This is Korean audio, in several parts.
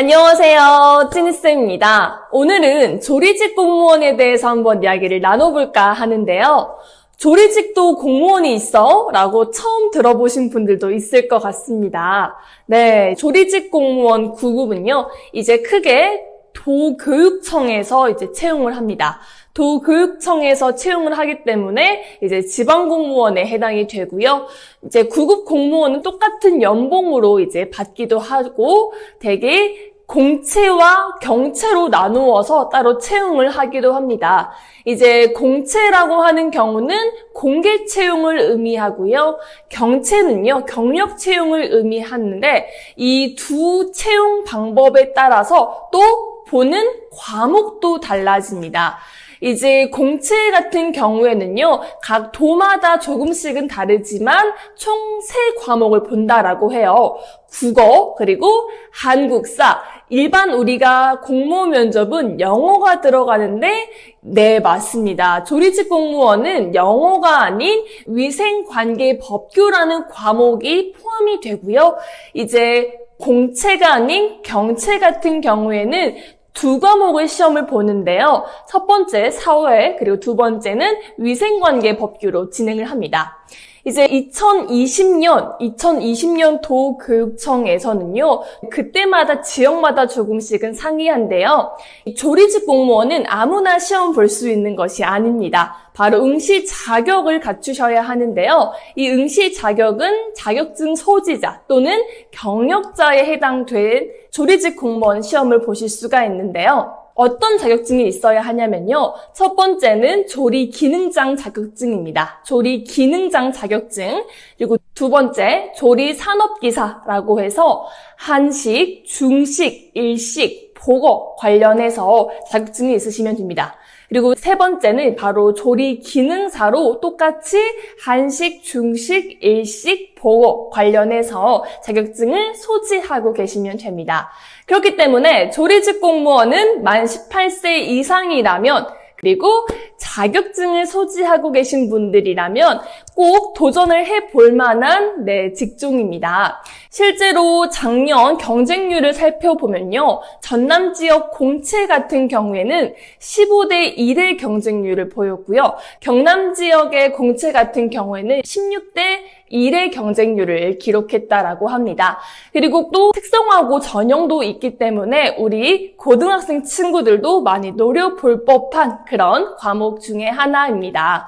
안녕하세요. 찐이쌤입니다. 오늘은 조리직 공무원에 대해서 한번 이야기를 나눠볼까 하는데요. 조리직도 공무원이 있어? 라고 처음 들어보신 분들도 있을 것 같습니다. 네, 조리직 공무원 9급은요, 이제 크게 도교육청에서 이제 채용을 합니다. 도교육청에서 채용을 하기 때문에 이제 지방공무원에 해당이 되고요. 이제 9급 공무원은 똑같은 연봉으로 이제 받기도 하고 되게 공채와 경채로 나누어서 따로 채용을 하기도 합니다. 이제 공채라고 하는 경우는 공개 채용을 의미하고요. 경채는요, 경력 채용을 의미하는데 이 두 채용 방법에 따라서 또 보는 과목도 달라집니다. 이제 공채 같은 경우에는요, 각 도마다 조금씩은 다르지만 총 3과목을 본다라고 해요. 국어, 그리고 한국사, 일반 우리가 공무원 면접은 영어가 들어가는데, 네, 맞습니다. 조리직 공무원은 영어가 아닌 위생관계법규라는 과목이 포함이 되고요. 이제 공채가 아닌 경채 같은 경우에는 2과목의 시험을 보는데요. 첫 번째 사회, 그리고 두 번째는 위생관계 법규로 진행을 합니다. 이제 2020년 도교육청에서는요, 그때마다 지역마다 조금씩은 상이한데요. 조리직 공무원은 아무나 시험 볼 수 있는 것이 아닙니다. 바로 응시 자격을 갖추셔야 하는데요. 이 응시 자격은 자격증 소지자 또는 경력자에 해당된 조리직 공무원 시험을 보실 수가 있는데요. 어떤 자격증이 있어야 하냐면요. 첫 번째는 조리 기능장 자격증입니다. 조리 기능장 자격증. 그리고 두 번째, 조리 산업기사라고 해서 한식, 중식, 일식, 보거 관련해서 자격증이 있으시면 됩니다. 그리고 세 번째는 바로 조리 기능사로 똑같이 한식, 중식, 일식, 보거 관련해서 자격증을 소지하고 계시면 됩니다. 그렇기 때문에 조리직 공무원은 만 18세 이상이라면 그리고 자격증을 소지하고 계신 분들이라면 꼭 도전을 해볼 만한 직종입니다. 실제로 작년 경쟁률을 살펴보면요. 전남 지역 공채 같은 경우에는 15대 1의 경쟁률을 보였고요. 경남 지역의 공채 같은 경우에는 16대 1의 경쟁률을 기록했다라고 합니다. 그리고 또 특성화고 전형도 있기 때문에 우리 고등학생 친구들도 많이 노려볼 법한 그런 과목 중에 하나입니다.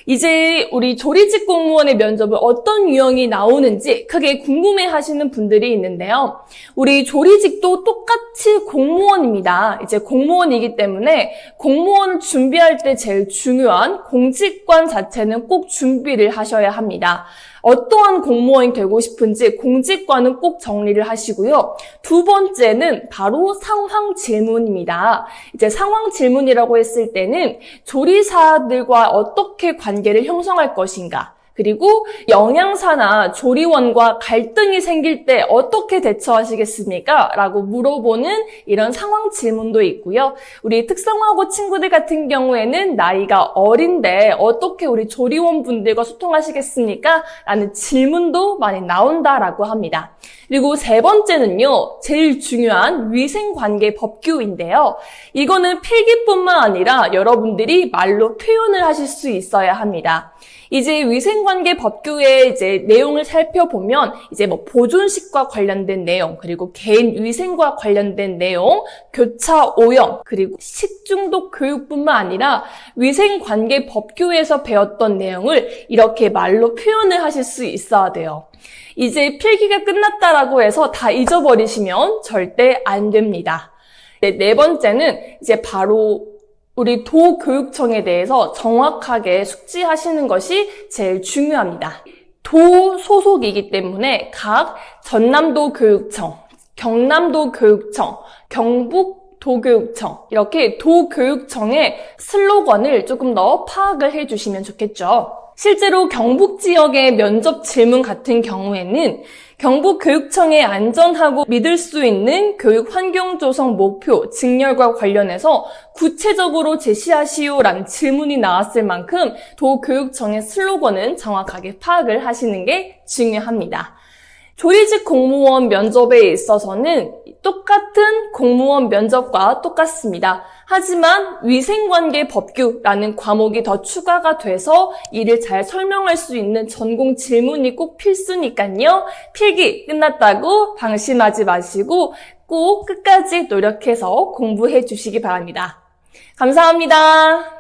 이제 우리 조리직 공무원의 면접을 어떤 유형이 나오는지 크게 궁금해하시는 분들이 있는데요. 우리 조리직도 똑같이 공무원입니다. 이제 공무원이기 때문에 공무원을 준비할 때 제일 중요한 공직관 자체는 꼭 준비를 하셔야 합니다. 어떠한 공무원이 되고 싶은지 공직관은 꼭 정리를 하시고요. 두 번째는 바로 상황 질문입니다. 이제 상황 질문이라고 했을 때는 조리사들과 어떻게 관계를 형성할 것인가, 그리고 영양사나 조리원과 갈등이 생길 때 어떻게 대처하시겠습니까? 라고 물어보는 이런 상황 질문도 있고요. 우리 특성화고 친구들 같은 경우에는 나이가 어린데 어떻게 우리 조리원분들과 소통하시겠습니까? 라는 질문도 많이 나온다라고 합니다. 그리고 세 번째는요, 제일 중요한 위생관계 법규인데요. 이거는 필기뿐만 아니라 여러분들이 말로 표현을 하실 수 있어야 합니다. 이제 위생관계 법규의 이제 내용을 살펴보면 이제 보존식과 관련된 내용, 그리고 개인 위생과 관련된 내용, 교차 오염, 그리고 식중독 교육뿐만 아니라 위생관계 법규에서 배웠던 내용을 이렇게 말로 표현을 하실 수 있어야 돼요. 이제 필기가 끝났다라고 해서 다 잊어버리시면 절대 안 됩니다. 네 번째는 이제 바로 우리 도교육청에 대해서 정확하게 숙지하시는 것이 제일 중요합니다. 도 소속이기 때문에 각 전남도 교육청, 경남도 교육청, 경북 도교육청, 이렇게 도교육청의 슬로건을 조금 더 파악을 해주시면 좋겠죠. 실제로 경북 지역의 면접 질문 같은 경우에는 경북교육청의 안전하고 믿을 수 있는 교육 환경 조성 목표, 직렬과 관련해서 구체적으로 제시하시오라는 질문이 나왔을 만큼 도교육청의 슬로건은 정확하게 파악을 하시는 게 중요합니다. 조리직 공무원 면접에 있어서는 똑같은 공무원 면접과 똑같습니다. 하지만 위생관계법규라는 과목이 더 추가가 돼서 이를 잘 설명할 수 있는 전공 질문이 꼭 필수니까요. 필기 끝났다고 방심하지 마시고 꼭 끝까지 노력해서 공부해 주시기 바랍니다. 감사합니다.